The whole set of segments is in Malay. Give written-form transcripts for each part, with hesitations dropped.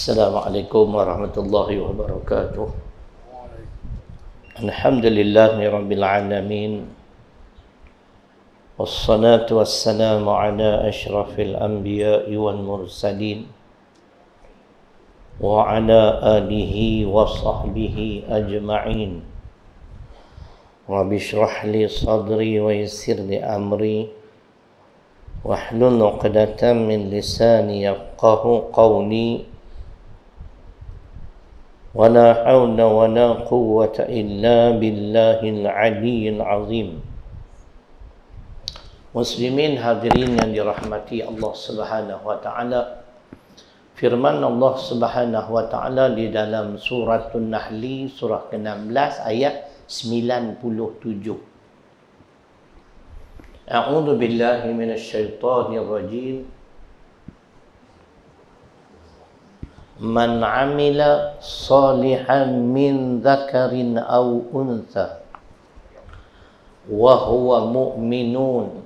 Assalamualaikum warahmatullahi wabarakatuh. Alhamdulillahi rabbil alamin. Wassalatu wassalamu ala asyrafil anbiya'i wal mursalin wa ala alihi wa sahbihi ajma'in. Rabbi shrah li sadri wa yassir li amri wahlul 'uqdatam min lisani yafqahu qawli. ولا حول ولا قوة إلا بالله العلي العظيم. Muslimin hadirin yang dirahmati Allah Subhanahu wa taala. Firman Allah Subhanahu wa taala di dalam surah An-Nahl surah ke-16 ayat 97. A'udzu billahi minasyaitonir rajim. Man 'amila salihan min dzakarin aw untha wa huwa mu'minun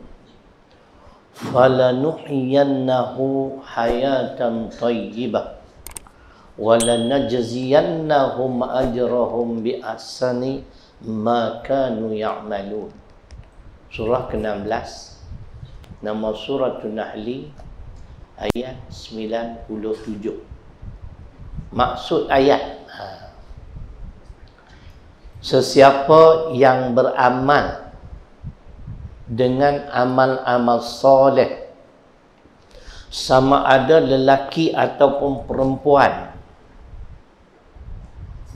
falanuhyiyannahu hayatan thayyibah wa lanajziyannahum ajrahum bi ahsani ma kanu ya'malun. Surah ke-16, nama surah An-Nahl ayat 97. Maksud ayat, sesiapa yang beramal dengan amal-amal soleh, sama ada lelaki ataupun perempuan,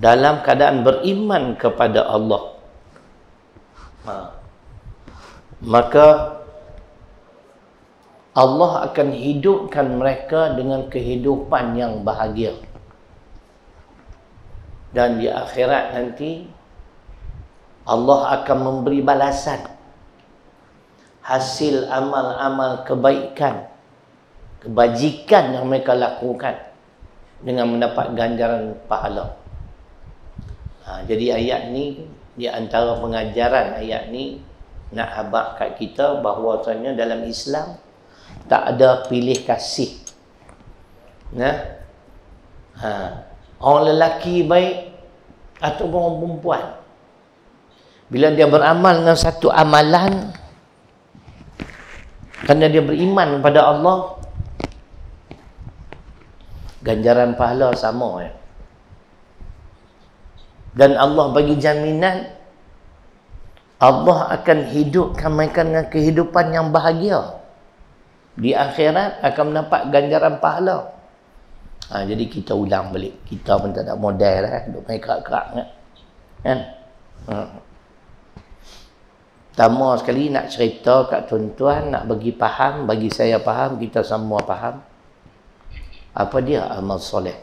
dalam keadaan beriman kepada Allah, maka Allah akan hidupkan mereka dengan kehidupan yang bahagia. Dan di akhirat nanti Allah akan memberi balasan hasil amal-amal kebaikan, kebajikan yang mereka lakukan dengan mendapat ganjaran pahala. Jadi ayat ni, di antara pengajaran ayat ni nak habaq kat kita bahawasanya dalam Islam tak ada pilih kasih. Orang lelaki baik ataupun orang perempuan, bila dia beramal dengan satu amalan kerana dia beriman kepada Allah, ganjaran pahala sama ya. Dan Allah bagi jaminan Allah akan hidupkan mereka dengan kehidupan yang bahagia. Di akhirat akan mendapat ganjaran pahala. Jadi kita ulang balik. Kita pun tak ada model duk main kerak-kerak kan. Pertama sekali nak cerita kat tuan-tuan, nak bagi faham, bagi saya faham, kita semua faham. Apa dia amal soleh?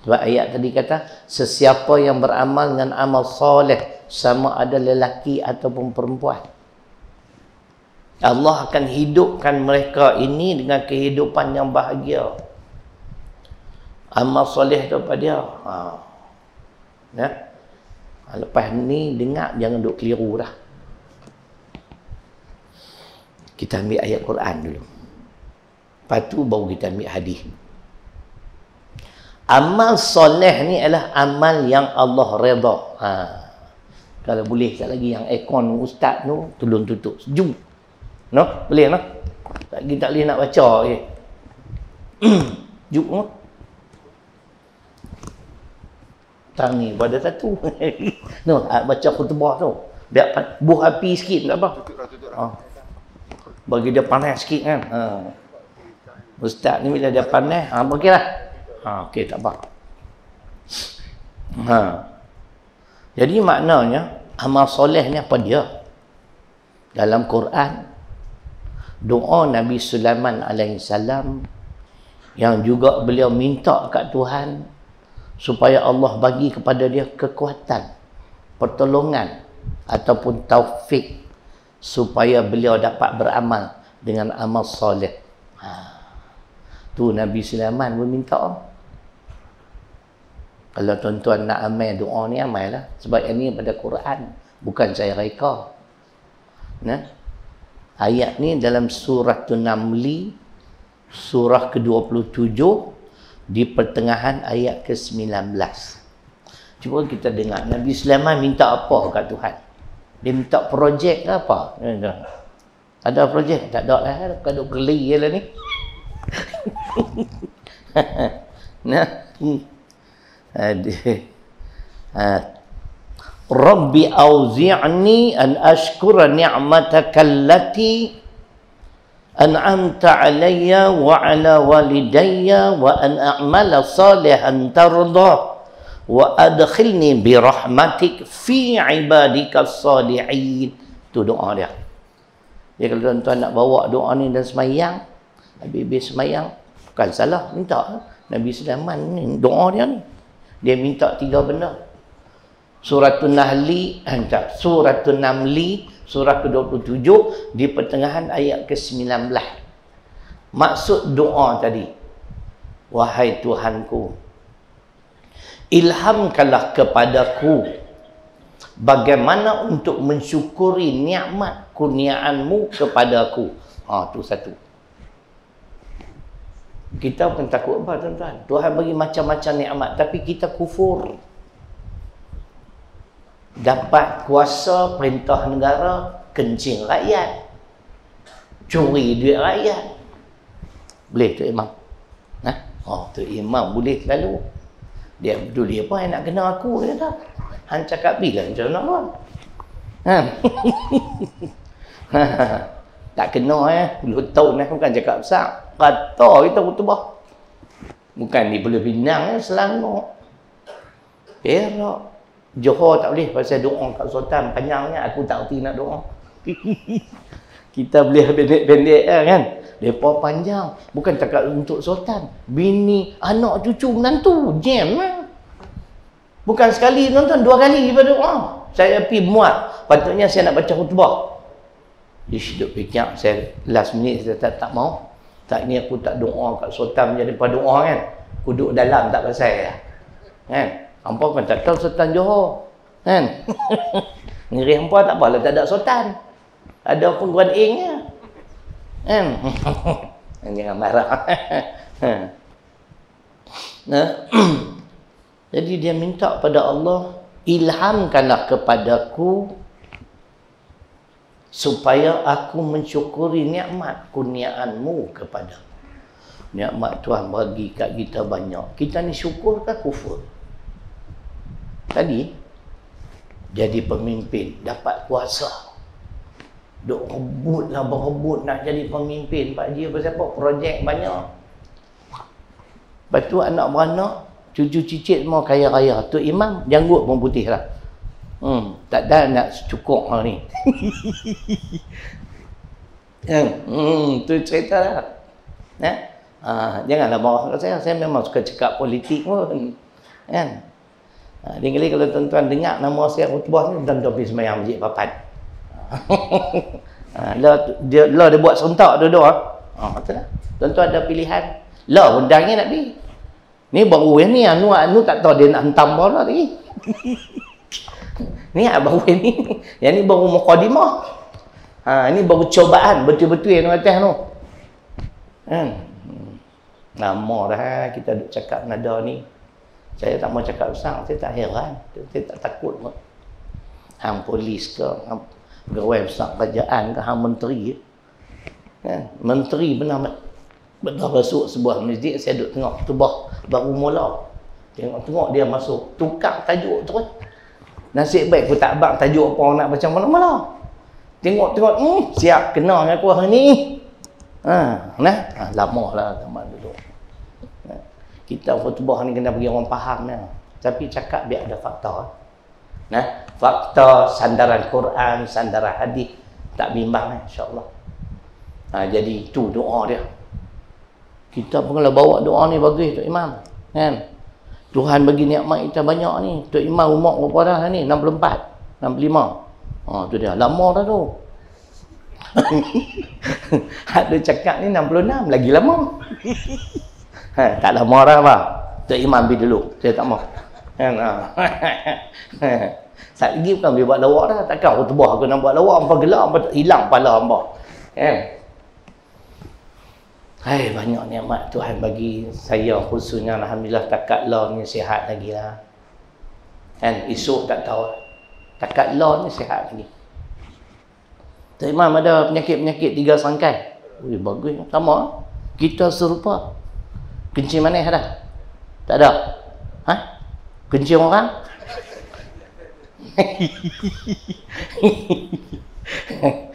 Sebab ayat tadi kata, sesiapa yang beramal dengan amal soleh, sama ada lelaki ataupun perempuan, Allah akan hidupkan mereka ini dengan kehidupan yang bahagia. Amal soleh tu apa dia? Lepas ni dengar, jangan duk keliru dah. Kita ambil ayat Quran dulu. Lepas tu baru kita ambil hadis. Amal soleh ni adalah amal yang Allah redha. Kalau boleh sekali lagi yang aircon ustaz tu tolong tutup sejuk. No, boleh no? Kita tak boleh nak baca je. Juk no? Tang ni pada satu. No, baca khutbah tu. Biar buh api sikit tak apa. Bagi dia panas sikit kan. Ustaz ni bila dia panas, okeylah. Okey tak apa. Jadi maknanya amal soleh ni apa dia? Dalam Quran, doa Nabi Sulaiman alaihissalam yang juga beliau minta kat Tuhan supaya Allah bagi kepada dia kekuatan, pertolongan ataupun taufik supaya beliau dapat beramal dengan amal soleh. Tu Nabi Sulaiman meminta. Kalau tuan-tuan nak amal doa ni, amal lah. Sebab ini pada Quran, bukan saya reka. Ayat ni dalam surah An-Naml, surah ke-27, di pertengahan ayat ke-19. Cuba kita dengar Nabi Sulaiman minta apa kat Tuhan. Dia minta projek ke apa? Ada projek? Tak ada lah. Kaduk beli je lah ni. Nah. Rabbi auzi'ni an ashkura ni'mataka allati an'amta alayya wa ala walidayya wa an a'mala salihan tardah wa adkhilni bi rahmatik fi ibadika salihin. Tu doa dia. Jadi kalau tuan-tuan nak bawa doa ni dan semayang, habis semayang, bukan salah minta. Nabi Sulaiman ni doa dia ni. Dia minta 3 benda. Suratul Nahli, Suratul Namli, surah ke-27 di pertengahan ayat ke-19. Maksud doa tadi, wahai Tuhanku, ilhamkanlah kepadaku bagaimana untuk mensyukuri nikmat kurniaanmu kepadaku. Tu satu. Kita pun takut apa tuan-tuan? Tuhan bagi macam-macam nikmat, tapi kita kufur. Dapat kuasa perintah negara, kencing rakyat, curi duit rakyat. Boleh tu imam? Tu imam boleh selalu. Dia peduli apa yang nak kena aku, dia kata. Han cakap bila macam nak buat? Tak kena 10 tahun bukan cakap besar. Kata kita khutbah. Bukan di Pulau Pinang, Selangor, Perak, Johor tak boleh pasal doa kat Sultan panjangnya, aku tak erti nak doa. Kita boleh pendek-pendek kan. Depa panjang, bukan cakap untuk Sultan, bini, anak, cucu, menantu, jam lah. Bukan sekali tuan-tuan, 2 kali berdoa. Saya pergi muat, patutnya saya nak baca khutbah. Dia hidup fikir, saya last minute saya tak mau. Tak ni aku tak doa kat Sultan menjadi doa kan. Aku duduk dalam tak pasal lah. Kan? Hampa kan tak tahu Sultan Johor. Kan? Ngeri hampa tak apalah tak ada Sultan. Ada Puan Ing-nya. Kan? Jangan marah. Jadi dia minta pada Allah, ilhamkanlah kepadaku supaya aku mensyukuri nikmat kurniaanmu kepada. Nikmat Tuhan bagi kat kita banyak. Kita ni syukur ke kufur? Tadi jadi pemimpin, dapat kuasa, duk rebutlah berebut nak jadi pemimpin. Pak Haji pasal apa? Projek banyak. Lepas tu anak beranak, cucu cicit semua kaya-raya. Tu imam janggut pun putih lah. Tak ada nak cukup hal ni. Tu cerita lah. Janganlah marah kat saya memang suka cakap politik pun. Kan? Kali kalau tuan-tuan dengar nama saya khutbah ni, tuan-tuan pergi semayang masjid papan. Dia buat sontak dua-dua. Betul lah. Tuan-tuan ada pilihan. Undang ni nak pergi. Ni baru ni, anu tak tahu dia nak hentam bola lagi. Ni baru ni. Yang ni baru mukadimah. Ini baru cobaan betul-betul yang atas tu. Kan? Lama dah kita duk cakap nada ni. Saya tak mau cakap besar, saya tak heran. Saya tak takut pun. Hang polis ke, hang pegawai besar kerajaan ke, hang menteri. Kan? Menteri benar masuk sebuah masjid, saya duduk tengok khutbah baru mula. Tengok dia masuk, tukar tajuk terus. Nasib baik aku tak abang tajuk apa nak baca mana-mana. Tengok, siap kena dengan aku hari ni. Lama lah zaman dulu. Kita khutbah ni kena bagi orang faham ya. Tapi cakap biar ada fakta. Fakta, sandaran Quran, sandaran hadis, tak bimbang insya-Allah. Jadi itu doa dia. Kita pun kalau bawa doa ni bagus Tok Imam. Kan? Tuhan bagi nikmat kita banyak ni. Tok Imam umur berapa dah ni? 64, 65. Tu dia. Lama dah tu. Ada cakap ni 66, lagi lama. Tak lama dah apa. Tok Imam pergi dulu. Saya tak mau. Kan? Saat lagi bukan boleh buat lawak dah. Takkan khutbah aku nak buat lawak, hampa gelak, hampa hilang kepala hampa. Kan? Hai, banyak nikmat Tuhan bagi saya khususnya, alhamdulillah takat lah ni sihat lagi lah. Kan esok tak tahu. Takat lah ni sihat lagi. Tok Imam ada penyakit-penyakit 3 sangkai. Ui, bagus. Sama. Kita serupa. Kencing manis ada? Tak ada? Ha? Kencing orang?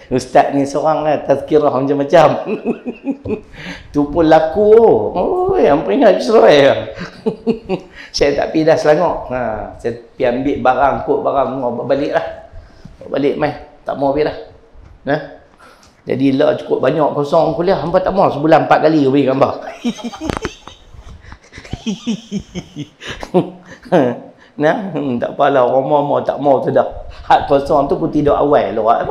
Ustaz ni seorang lah tazkirah macam-macam. Tu pun laku. Oh, yang peringat Israel. Saya tak pergi dah Selangor. Saya pergi ambil barang, kot barang, bawa balik lah. Bawa balik mai. Tak mau pergi dah. Jadi lah cukup banyak kosong kuliah. Hampa tak mau sebulan 4 kali bagi gambar. Tak apalah, orang mau tak mau tu dah. Hak kosong tu pun tidur awal lah.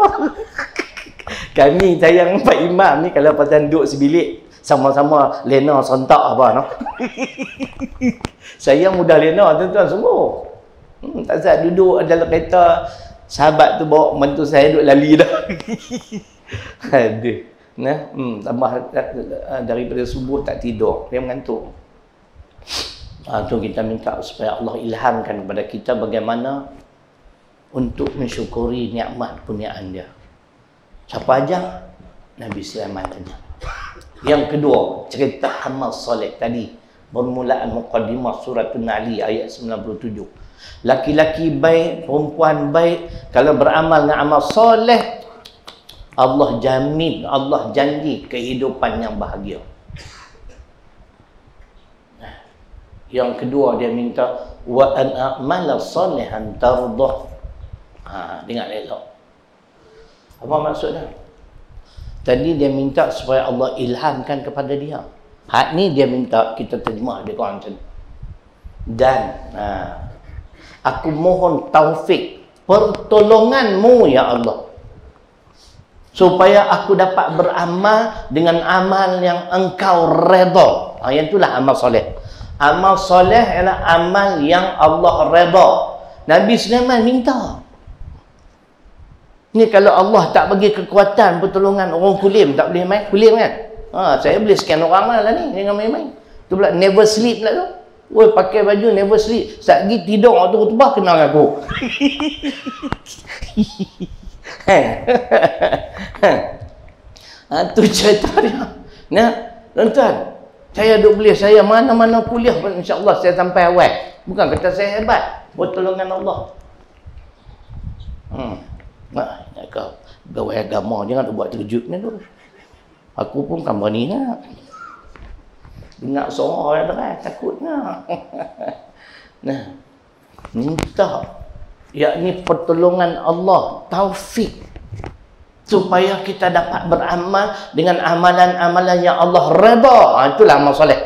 Kami sayang Pak Imam ni kalau pasal duduk sebilik sama-sama lena sontak apa no. Saya mudah lena tuan-tuan semua. Tak usah duduk dalam kereta, sahabat tu bawa mentu saya duduk lali dah. Aduh. Tambah daripada subuh tak tidur, dia mengantuk. Tu kita minta supaya Allah ilhamkan kepada kita bagaimana untuk mensyukuri nikmat kurniaan dia. Siapa aja? Nabi Sulaiman aja. Yang kedua, cerita amal soleh tadi. Permulaan muqaddimah suratul Na'li ayat 97. Laki-laki baik, perempuan baik, kalau beramal dengan amal soleh, Allah jamin, Allah janji kehidupan yang bahagia. Yang kedua dia minta wa an a'mala salihan tardah. Dengar elok. Apa maksudnya? Tadi dia minta supaya Allah ilhamkan kepada dia. Hak ni dia minta kita terjemah dia Quran macam ni. Dan aku mohon taufik, pertolonganmu ya Allah, supaya aku dapat beramal dengan amal yang engkau redha. Yang itulah amal soleh. Amal soleh ialah amal yang Allah redha. Nabi Sulaiman minta. Ni kalau Allah tak bagi kekuatan, pertolongan, orang kulim tak boleh main. Kulim kan? Saya boleh scan orang lah ni, jangan main-main. Tu pula never sleep pula tu. Woi, pakai baju never sleep. Satgi tidur waktu khutbah kenal aku. Tu cerita dia. Nah, tuan-tuan, saya duk boleh, saya mana-mana kuliah pun insya-Allah saya sampai awal. Bukan kata saya hebat, pertolongan Allah. Kau gawai agama jangan buat terkejut ni tu. Aku pun kan berani nak. Dengar suara orang dekat takutnya. Nah, minta yakni pertolongan Allah, taufik, supaya kita dapat beramal dengan amalan-amalan yang Allah redha. Itulah amal soleh.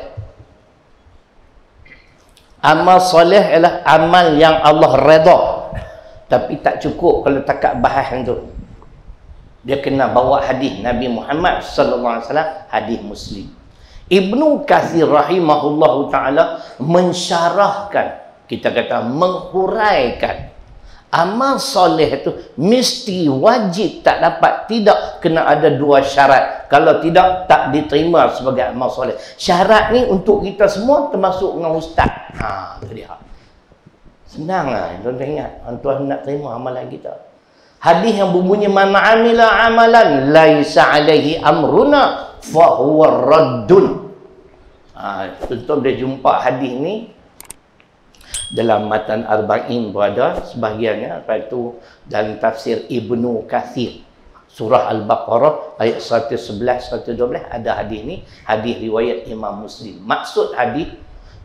Amal soleh ialah amal yang Allah redha. Tapi tak cukup kalau takat bahas tu. Dia kena bawa hadis Nabi Muhammad sallallahu alaihi wasallam, hadis Muslim. Ibnu Katsir rahimahullahu taala mensyarahkan, kita kata menghuraikan, amal soleh itu mesti wajib, tak dapat, tidak, kena ada 2 syarat. Kalau tidak, tak diterima sebagai amal soleh. Syarat ni untuk kita semua termasuk dengan ustaz. Itu dia. Senang lah, tuan-tuan ingat. Tuan nak terima amalan kita. Hadis yang berbunyi man amila amalan laisa alaihi amruna fa huwa raddun. Tuan-tuan boleh jumpa hadis ni dalam matan Arba'in berada sebahagiannya, lepas itu dalam tafsir Ibnu Katsir surah Al-Baqarah ayat 111 112 ada hadis ni, hadis riwayat Imam Muslim. Maksud hadis,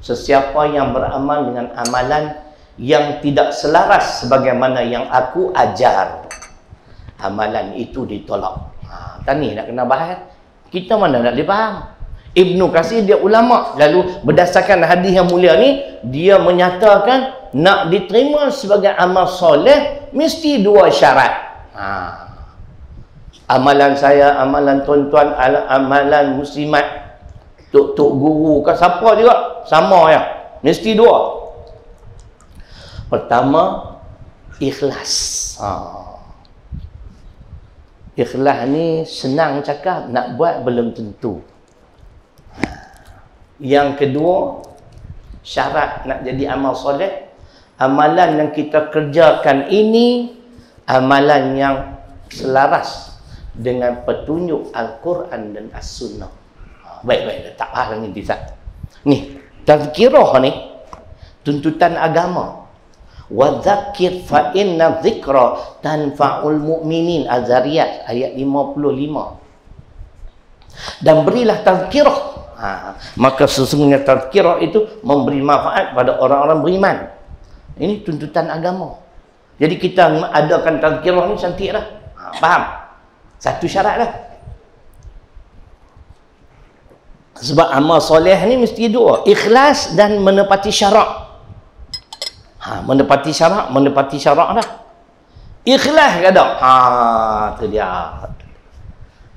sesiapa yang beramal dengan amalan yang tidak selaras sebagaimana yang aku ajar, amalan itu ditolak. Tani nak kena bahas, kita mana nak boleh faham. Ibnu Katsir dia ulama, lalu berdasarkan hadis yang mulia ni dia menyatakan nak diterima sebagai amal soleh mesti 2 syarat. Amalan saya, amalan tuan-tuan, amalan muslimat, tok guru ke siapa juga sama ya, mesti 2. Pertama, ikhlas. Ikhlas ni senang cakap, nak buat belum tentu. Yang kedua, syarat nak jadi amal soleh, amalan yang kita kerjakan ini amalan yang selaras dengan petunjuk Al-Quran dan As-Sunnah. Baik, letak lah ni Tizat. Ni, tazkirah ni, tuntutan agama. Wa dzakir fa inna dzikra tanfa'ul mu'minin. Az-Zariyat ayat 55. Dan berilah tazkirah. Maka sesungguhnya tazkirah itu memberi manfaat pada orang-orang beriman. Ini tuntutan agama. Jadi kita adakan tazkirah ni cantik dah. Faham? Satu syarat dah. Sebab amal soleh ni mesti dua, ikhlas dan menepati syarak. Menepati syarak dah. Ikhlas ke tak? Tu dia.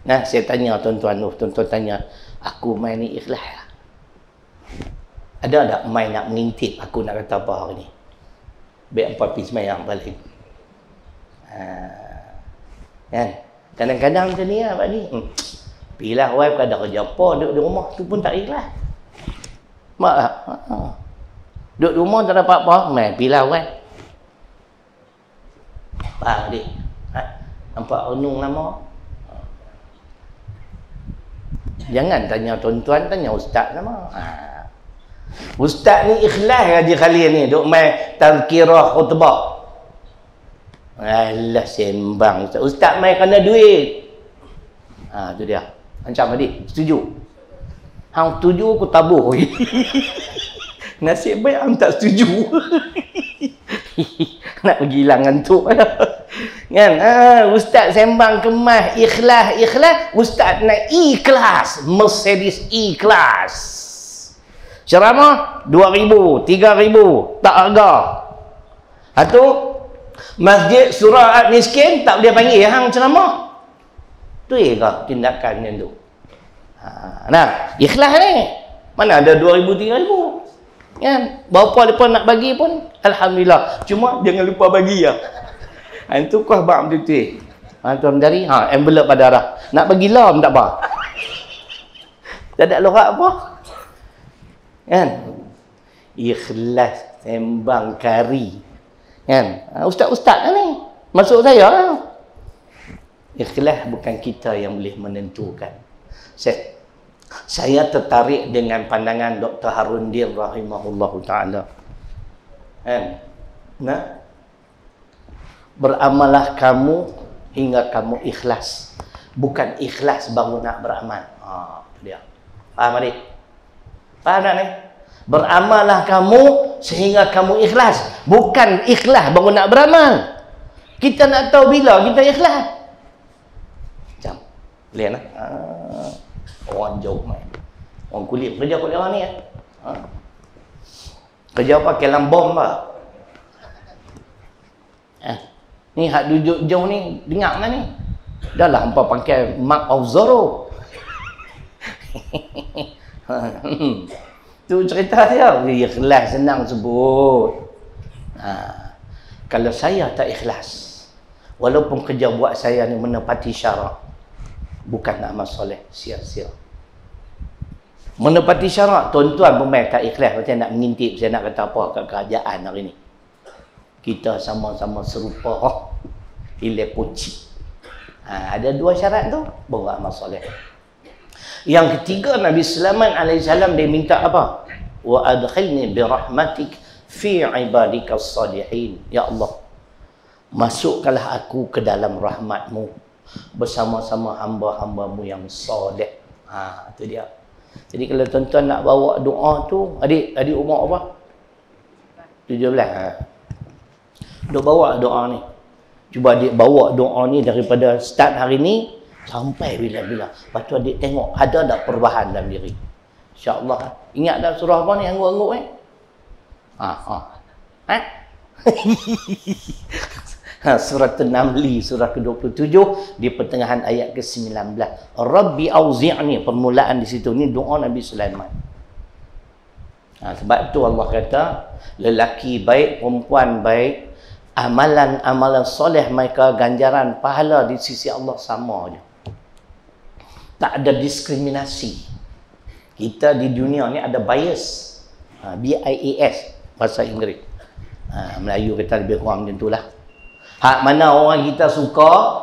Nah, saya tanya tuan-tuan tanya, aku main ni ikhlas tak? Ada tak main nak mengintip aku nak kata apa hari ni? Baik apa pergi semayang balik. Kan? Kadang-kadang macam ni lah Pak ni. Pilah wife ada kerja apa, duduk di rumah tu pun tak ikhlas. Mak lah. Duduk di rumah tak dapat apa, main pilah wife. Faham adik? Nampak renung lama? Jangan tanya tuan-tuan, tanya ustaz sama. Ustaz ni ikhlas Haji Khalil ni, duk main tazkirah khutbah. Alah sembang ustaz. Ustaz main kena duit. Tu dia. Macam adik, setuju? Hang setuju aku tabur. Nasib baik hang tak setuju. Nak pergi hilang ngantuk. Kan? Ustaz sembang kemas ikhlas. Ustaz nak ikhlas. Mercedes ikhlas. Ceramah 2,000, 3,000, tak harga. Satu masjid surah At-Miskin tak boleh panggil hang ceramah. Tu ke tindakannya tu. Nah, ikhlas ni. Mana ada 2,000, 3,000. Kan? Berapa lepas nak bagi pun alhamdulillah. Cuma jangan lupa bagi ya. Itu kau bab betul. Tuan dari envelope pada arah. Nak bagi lam tak apa. Tak ada lorak apa. Kan? Ikhlas sembang kari. Kan? Ustaz-ustaz ni. Masuk saya. Ikhlas bukan kita yang boleh menentukan. Saya tertarik dengan pandangan Dr. Harun Dir rahimahullahu ta'ala. Kan? Nah, beramalah kamu hingga kamu ikhlas. Bukan ikhlas baru nak beramal. Itu dia. Faham adik? Faham tak ni? Beramalah kamu sehingga kamu ikhlas. Bukan ikhlas baru nak beramal. Kita nak tahu bila kita ikhlas. Macam. Lihat lah. Orang jauh main. Orang kulit. Kerja kulit orang ni ya. Kerja pakai lambom lah. Ni hak duduk jauh ni. Dengar kan ni. Dah lah hampa pakai Mark of Zorro. Tu cerita dia. Ikhlas senang sebut. Kalau saya tak ikhlas, walaupun kerja buat saya ni menepati syarak, bukan amal soleh, sia-sia. Menepati syarak, tuan-tuan pemain tak ikhlas, macam nak mengintip saya nak kata apa kat kerajaan hari ni. Kita sama-sama serupa ilai poci. Ada dua syarat tu, baru amal soleh. Yang ketiga, Nabi Sulaiman AS dia minta apa? Wa adkhilni birahmatik fi ibadikas salihin. Ya Allah, masukkanlah aku ke dalam rahmatmu bersama-sama hamba-hambamu yang soleh. Itu dia. Jadi kalau tuan-tuan nak bawa doa tu, adik umur apa? 17. Duk bawa doa ni. Cuba adik bawa doa ni daripada start hari ni sampai bila-bila. Lepas tu adik tengok ada tak perubahan dalam diri. InsyaAllah. Ingat tak surah apa ni? Angguk-angguk ni? Surah An-Naml, surah ke-27 di pertengahan ayat ke-19. Rabbi auzi'ni, permulaan di situ ni doa Nabi Sulaiman. Sebab tu Allah kata lelaki baik, perempuan baik, amalan-amalan soleh mereka ganjaran pahala di sisi Allah sama je. Tak ada diskriminasi. Kita di dunia ni ada bias. BIAS bahasa Inggeris. Melayu kata lebih kurang macam itulah. Hak mana orang kita suka,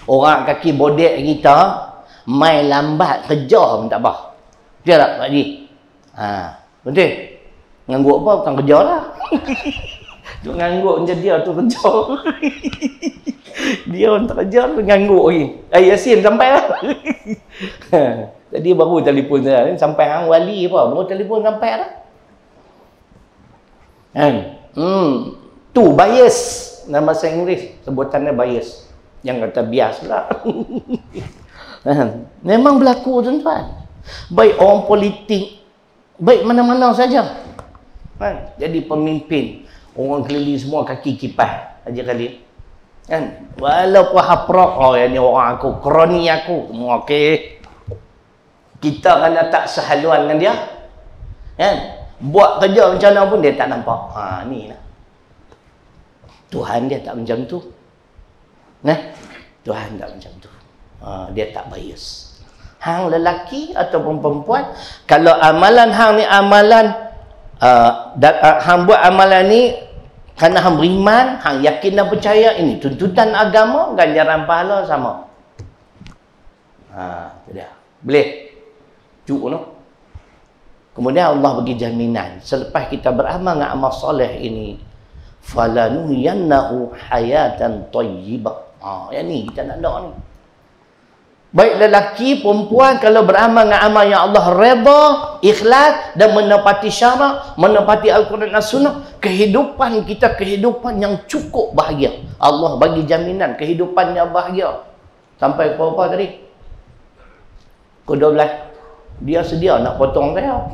orang kaki bodek kita main lambat kerja pun tak apa. Dia tak Pak Haji. Betul. Ngangguk apa bukan kerja lah. Tu ngangguk macam dia tu kerja. Dia orang tak kerja tu ngangguk lagi. Yasin sampai lah. Tadi baru telefon saya. Sampai hang wali apa. Baru telefon sampai lah. Tu bias. Dalam bahasa Inggeris. Sebutannya bias. Yang kata bias lah. Memang berlaku tuan-tuan. Baik orang politik. Baik mana-mana saja. Jadi pemimpin. Orang keliling semua kaki kipas. Haji Khalid. Walaupun haprok. Yang ni orang aku. Kroni aku. Semua okey. Kita kena tak sehaluan dengan dia. Buat kerja macam mana pun dia tak nampak. Ni lah. Tuhan dia tak macam tu. Tuhan tak macam tu. Dia tak bias. Hang lelaki ataupun perempuan, kalau amalan hang ni amalan hang buat amalan ni kerana hang beriman, hang yakin dan percaya, ini tuntutan agama, ganjaran pahala sama. Itu dia. Boleh. Cuk no. Kemudian Allah bagi jaminan selepas kita beramal dengan amal soleh ini, falanuhyannahu hayatan thayyibah. Yang ni kita nak doa ni. Baik lelaki, perempuan, kalau beramal dengan amal yang Allah redha, ikhlas dan menepati syarak, menepati Al-Quran dan Sunnah, kehidupan kita kehidupan yang cukup bahagia. Allah bagi jaminan kehidupan yang bahagia. Sampai ke berapa tadi? Ke 12. Dia sedia nak potong saya.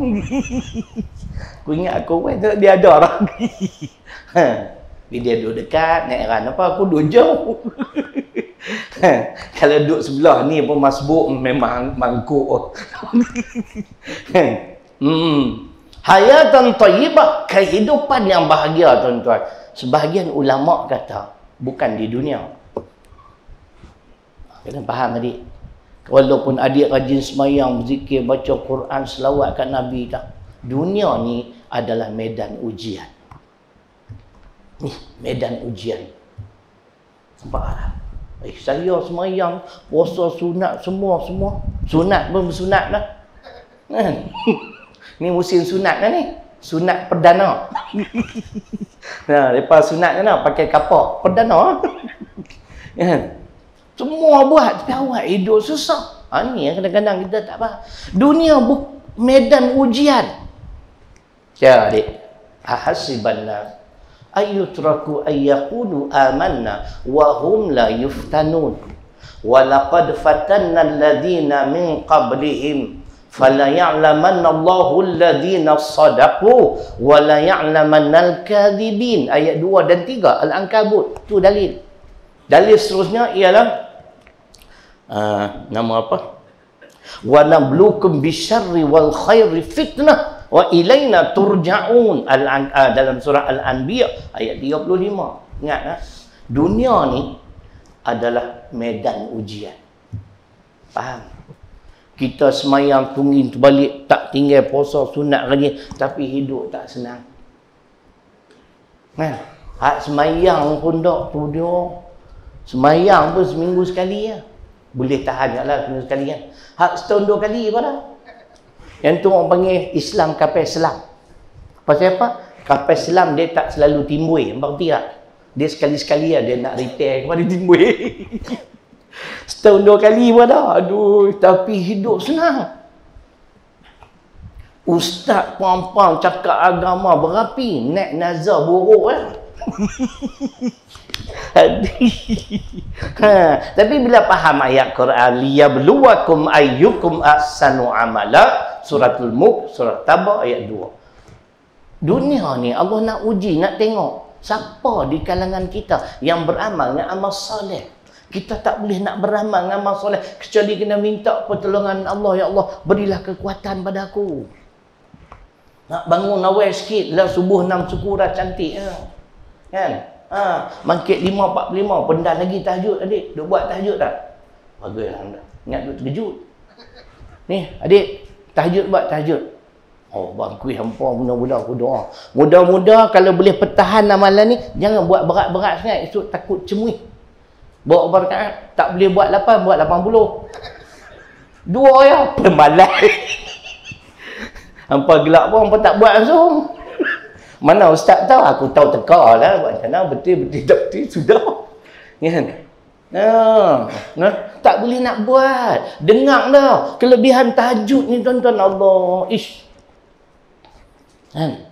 Aku ingat aku dia ada orang. Dia duduk dekat, naik ran apa, aku duduk jauh. Kalau duduk sebelah ni pun masbuk memang mangkuk. Hayatan thayyibah, kehidupan yang bahagia tuan-tuan. Sebahagian ulama kata bukan di dunia. Kena faham adik. Walaupun adik rajin semayang, berzikir, baca Quran, selawat kat Nabi tak. Dunia ni adalah medan ujian. Medan ujian. Nampak tak? Saya semayang, puasa sunat semua. Sunat pun bersunat lah. Ni musim sunat kan ni? Sunat perdana. Lepas sunat kan pakai kapak perdana. Semua buat, tapi awak hidup susah. Ni yang kadang-kadang kita tak faham. Dunia medan ujian. Ya adik. Ahasibanna ayyutraku ayyaqulu amanna wa hum la yuftanun wa laqad fatanna alladhina min qablihim fala ya'lamanna Allahu alladhina sadaqu wa la ya'lamanna al-kadhibin. Ayat 2 dan 3 Al-Ankabut. Tu dalil. Dalil seterusnya ialah nama apa? Wa nabluukum bisyarri wal khairi fitnah wa ilaina turja'un. Dalam surah Al-Anbiya ayat 35. Ingat dunia ni adalah medan ujian. Faham? Kita semayang tunggu balik, tak tinggal puasa sunat lagi, tapi hidup tak senang. Hak semayang pun tak tu dia. Semayang pun seminggu sekali ya. Boleh tahan lah seminggu sekali kan. Hak setahun 2 kali apa dah. Yang tu orang panggil Islam kapal selam. Pasal apa? Kapal selam dia tak selalu timbul. Berarti tak? Dia sekali-sekali lah dia nak repair kepada timbul. Setahun 2 kali pun dah. Aduh, tapi hidup senang. Ustaz puan-puan cakap agama berapi, naik nazar buruk kan. Tapi bila faham ayat Quran, liyabluwakum ayyukum ahsanu amala, suratul Mulk, surah Taba ayat 2. Dunia ni Allah nak uji, nak tengok siapa di kalangan kita yang beramal dengan amal soleh. Kita tak boleh nak beramal dengan amal soleh kecuali kena minta pertolongan Allah. Ya Allah, berilah kekuatan pada aku. Nak bangun awal sikit lah, subuh 6 suku dah cantik kan? Mangkit 5.45 pendal lagi tahajud adik. Duk buat tahajud tak? Bagus lah. Ingat duk terkejut. Ni adik, Tahajud buat tahajud. Oh, bangkui hampa mudah-mudah aku doa. Mudah-mudah kalau boleh pertahan amalan ni, jangan buat berat-berat sangat. Esok takut cemui. Bawa berkat, tak boleh buat 8, buat 80. 2 ya, pemalas. Hampa gelap pun, hampa tak buat langsung. Mana ustaz tahu? Aku tahu teka lah. Buat macam mana, betul-betul tak betul, sudah. Kan? Tak boleh nak buat. Dengar dah. Kelebihan tahajud ni tuan-tuan. Allah. Ish. Kan?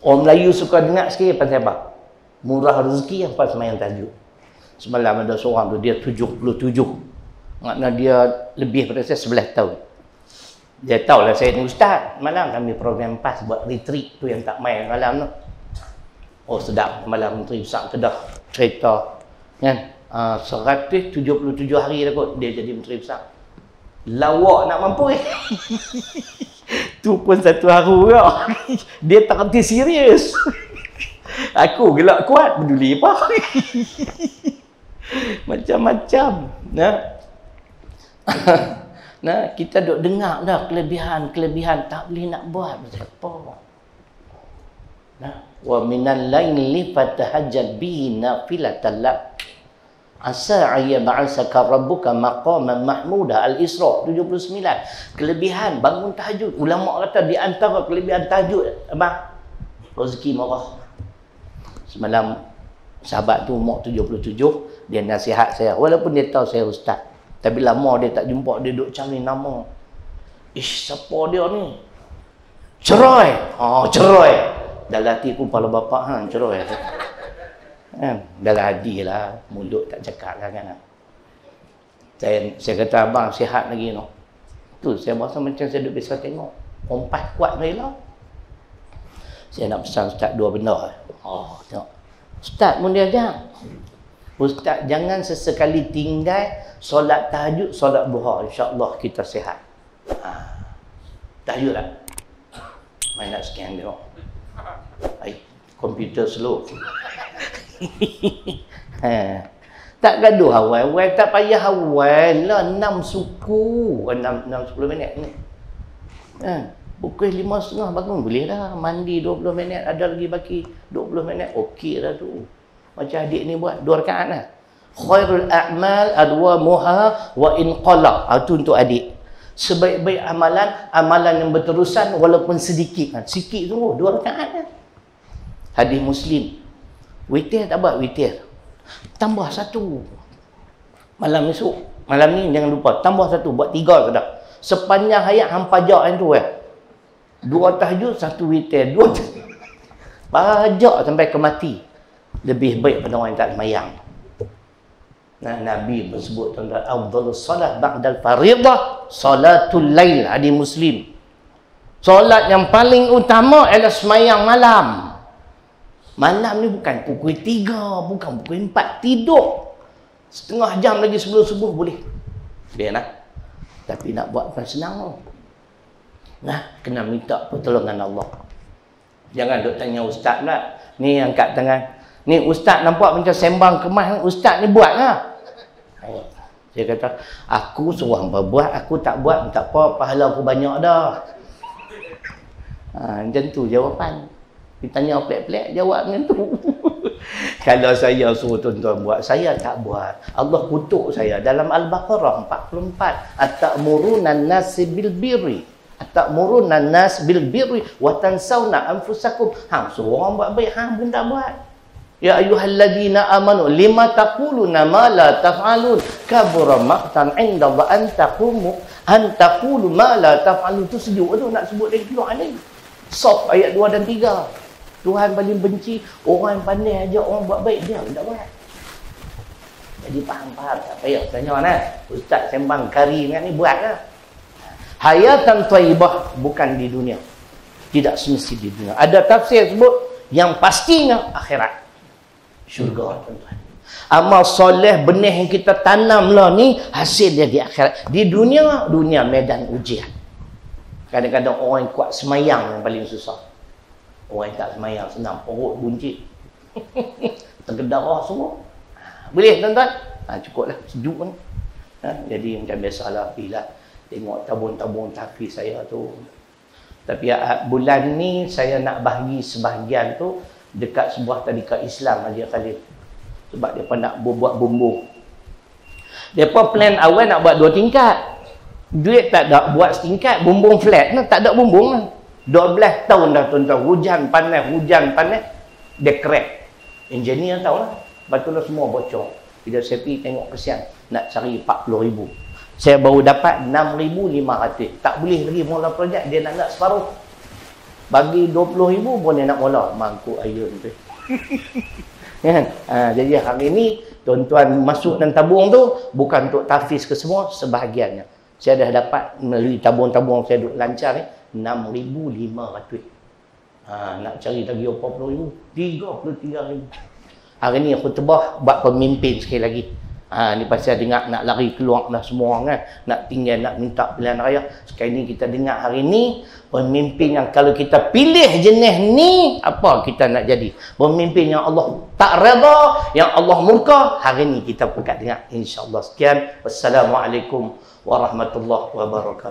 Orang Melayu suka dengar sikit pasal apa? Murah rezeki apa semayang tahajud. Semalam ada seorang tu, dia 77. Maknanya dia lebih pada saya 11 tahun. Dia tahulah saya ni ustaz. Malam kami program PAS buat retreat tu yang tak main malam tu. Oh sedap. Malam tu Ustaz Kedah cerita. Kan? 177 hari dah kot dia jadi menteri besar. Lawak nak mampu. Tu pun satu haru ya. Dia tak kerti serius. Aku gelak kuat, peduli apa. Macam-macam. Nah, kita duk dengar dah kelebihan tak boleh nak buat apa. Nah, wa minal laili fatahajjat bihi nafilatan lak. Asa ayyab'asaka rabbuka maqaman mahmuda. Al-Isra 79. Kelebihan bangun tahajud. Ulama kata di antara kelebihan tahajud, abang, rezeki murah. Semalam sahabat tu umur 77, dia nasihat saya walaupun dia tahu saya ustaz. Tapi lama dia tak jumpa, dia duduk macam ni nama. Ish, siapa dia ni? Cerai. Cerai. Dalam hati aku kepala bapak cerai. Dalam hati lah, mulut tak cakap kan. Saya kata abang sihat lagi no. Tu saya rasa macam saya duduk biasa tengok. Ompat kuat rela. Saya nak pesan ustaz 2 benda. Tengok. Ustaz pun dia ajak. Ustaz jangan sesekali tinggal solat tahajud, solat duha. InsyaAllah kita sihat. Tahajud lah. Main nak scan tengok. Komputer slow. Tak gaduh awal. Tak payah awal lah. 6 suku. 6-10 minit ni. Pukul 5.30 bangun boleh dah. Mandi 20 minit. Ada lagi baki 20 minit. Okey dah tu. Macam adik ni buat 2 rakaat lah. Khairul a'mal adwamuha wa in qala. Itu untuk adik. Sebaik-baik amalan, amalan yang berterusan walaupun sedikit. Sikit tu 2 rakaat lah. Hadis Muslim. Witir tak buat witir. Tambah 1. Malam esok. Malam ni jangan lupa. Tambah 1. Buat 3 sudah. Sepanjang hayat hang pajak yang tu 2 tahajud, 1 witir. 2 pajak sampai ke mati. Lebih baik pada orang yang tak semayang. Nah, Nabi bersebut tentang afdhalus salat ba'dal fardhah salatul lail. Hadis Muslim. Solat yang paling utama ialah semayang malam. Malam ni bukan pukul 3, bukan pukul 4. Tidur setengah jam lagi sebelum subuh boleh. Dia nak. Tapi nak buat bukan senang tau. Nah, kena minta pertolongan Allah. Jangan duk tanya ustaz pula. Ni angkat tangan. Ni ustaz nampak macam sembang kemas. Ustaz ni buat lah. Dia kata, aku suruh hamba buat, aku tak buat, tak apa, pahala aku banyak dah. Macam tu jawapan. Ditanya pelik-pelik, jawab macam tu. Kalau saya suruh tuan-tuan buat, saya tak buat. Allah kutuk saya dalam Al-Baqarah 44. At-ta'muruna an-nasi bil birri. At-ta'muruna an-nas bil birri wa tansawna anfusakum. Suruh orang buat baik, pun tak buat. Ya ayyuhalladzina amanu lima taquluna ma la taf'alun kabura maqtan 'inda Allah an taqulu ma la taf'alun. Tu sejuk tu nak sebut lagi keluar ni. Sof ayat 2 dan 3. Tuhan paling benci orang yang pandai ajak orang buat baik, dia tak buat. Jadi faham-faham tak payah tanya mana. Ustaz sembang kari ni buatlah. Hayatan thayyibah bukan di dunia. Tidak semesti di dunia. Ada tafsir sebut yang pastinya akhirat. Syurga tuan-tuan. Amal soleh benih yang kita tanam lah ni hasil dia di akhirat. Di dunia medan ujian. Kadang-kadang orang yang kuat semayang yang paling susah. Orang yang tak semayang senang, perut buncit. Tergedarah semua. Boleh tuan-tuan? Cukuplah, sejuk ni. Jadi macam biasalah, bila Tengok tabung-tabung tahfiz saya tu. Tapi bulan ni saya nak bahagi sebahagian tu dekat sebuah tadika Islam Haji Khalil. Sebab dia nak buat bumbung. Depa plan awal nak buat 2 tingkat. Duit tak ada, buat setingkat, bumbung flat nah, tak ada bumbung lah. 12 tahun dah tuan-tuan, hujan panas, dia crack. Engineer tahu lah. Lepas tu lah semua bocor. Bila saya pergi tengok kesian, nak cari 40,000. Saya baru dapat 6,500. Tak boleh lagi mula projek, dia nak separuh. Bagi 20,000 pun dia nak mula. Mangkuk ayun tu. Kan? Jadi hari ni, tuan-tuan masuk dalam tabung tu, bukan untuk tahfiz ke semua, sebahagiannya. Saya dah dapat melalui tabung-tabung saya duduk lancar ni, 6,500. Nak cari lagi 40,000, 33,000. Hari ni khutbah buat pemimpin sekali lagi. Ni pasal dengar nak lari keluar dah semua kan. Nak tinggal, nak minta pilihan raya. Sekali ni kita dengar hari ni, pemimpin yang kalau kita pilih jenis ni, apa kita nak jadi? Pemimpin yang Allah tak redha, yang Allah murka. Hari ni kita pekat dengar. InsyaAllah. Sekian. Wassalamualaikum warahmatullahi wabarakatuh.